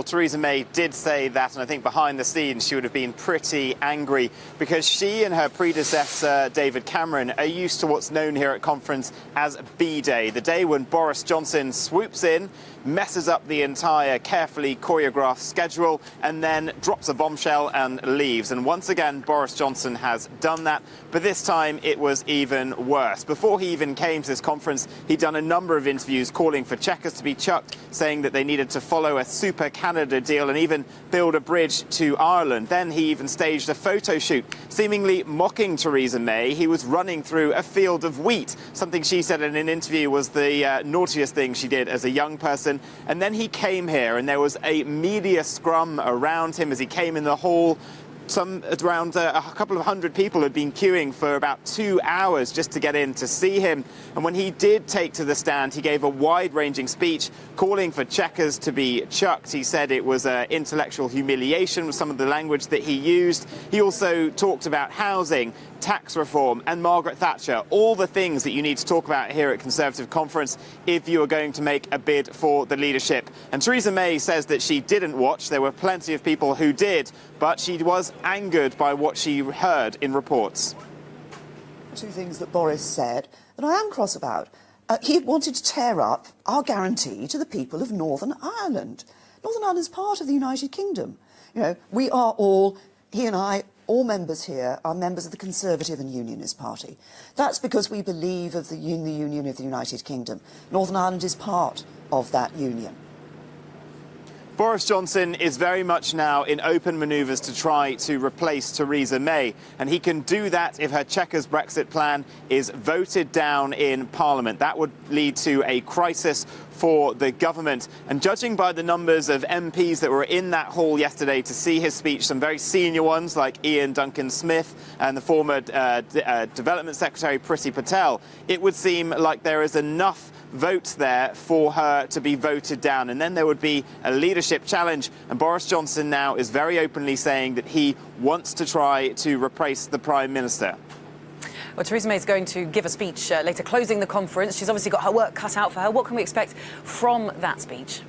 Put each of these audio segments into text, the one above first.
Well, Theresa May did say that, and I think behind the scenes she would have been pretty angry because she and her predecessor, David Cameron, are used to what's known here at conference as B-Day, the day when Boris Johnson swoops in, messes up the entire carefully choreographed schedule, and then drops a bombshell and leaves. And once again, Boris Johnson has done that, but this time it was even worse. Before he even came to this conference, he'd done a number of interviews calling for Chequers to be chucked, saying that they needed to follow a super Canada deal and even build a bridge to Ireland. Then he even staged a photo shoot, seemingly mocking Theresa May. He was running through a field of wheat, something she said in an interview was the naughtiest thing she did as a young person. And then he came here and there was a media scrum around him as he came in the hall. Around a couple of hundred people had been queuing for about 2 hours just to get in to see him. And when he did take to the stand, he gave a wide-ranging speech calling for Chequers to be chucked. He said it was intellectual humiliation was some of the language that he used. He also talked about housing, tax reform and Margaret Thatcher, all the things that you need to talk about here at Conservative Conference if you are going to make a bid for the leadership. And Theresa May says that she didn't watch. There were plenty of people who did, but she was angered by what she heard in reports. Two things that Boris said that I am cross about. He wanted to tear up our guarantee to the people of Northern Ireland. Northern Ireland is part of the United Kingdom. You know, we are all, he and I, all members here are members of the Conservative and Unionist Party. That's because we believe in the union of the United Kingdom. Northern Ireland is part of that union. Boris Johnson is very much now in open manoeuvres to try to replace Theresa May, and he can do that if her Chequers Brexit plan is voted down in Parliament. That would lead to a crisis for the government. And judging by the numbers of MPs that were in that hall yesterday to see his speech, some very senior ones like Ian Duncan-Smith and the former Development Secretary Priti Patel, it would seem like there is enough votes there for her to be voted down, and then there would be a leadership challenge. And Boris Johnson now is very openly saying that he wants to try to replace the Prime Minister. Well, Theresa May is going to give a speech later, closing the conference. She's obviously got her work cut out for her. What can we expect from that speech?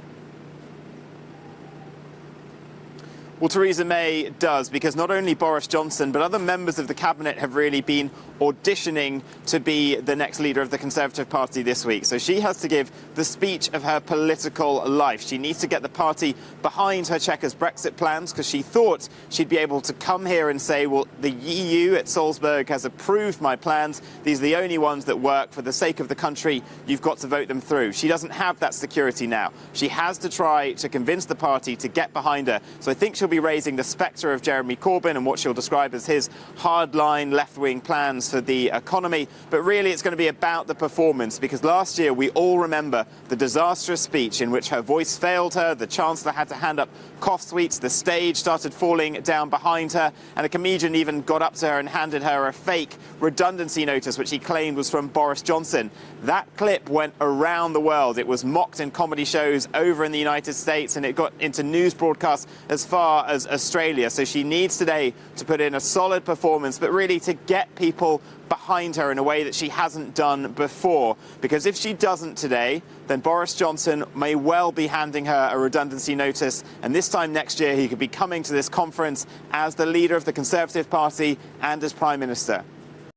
Well, Theresa May does, because not only Boris Johnson, but other members of the cabinet have really been auditioning to be the next leader of the Conservative Party this week. So she has to give the speech of her political life. She needs to get the party behind her Chequers Brexit plans, because she thought she'd be able to come here and say, well, the EU at Salzburg has approved my plans. These are the only ones that work for the sake of the country. You've got to vote them through. She doesn't have that security now. She has to try to convince the party to get behind her. So I think she'll be raising the spectre of Jeremy Corbyn and what she'll describe as his hardline left-wing plans for the economy. But really it's going to be about the performance, because last year we all remember the disastrous speech in which her voice failed her, the Chancellor had to hand up cough sweets, the stage started falling down behind her, and a comedian even got up to her and handed her a fake redundancy notice which he claimed was from Boris Johnson. That clip went around the world. It was mocked in comedy shows over in the United States, and it got into news broadcasts as far as Australia. So she needs today to put in a solid performance, but really to get people behind her in a way that she hasn't done before. Because if she doesn't today, then Boris Johnson may well be handing her a redundancy notice, and this time next year he could be coming to this conference as the leader of the Conservative Party and as Prime Minister.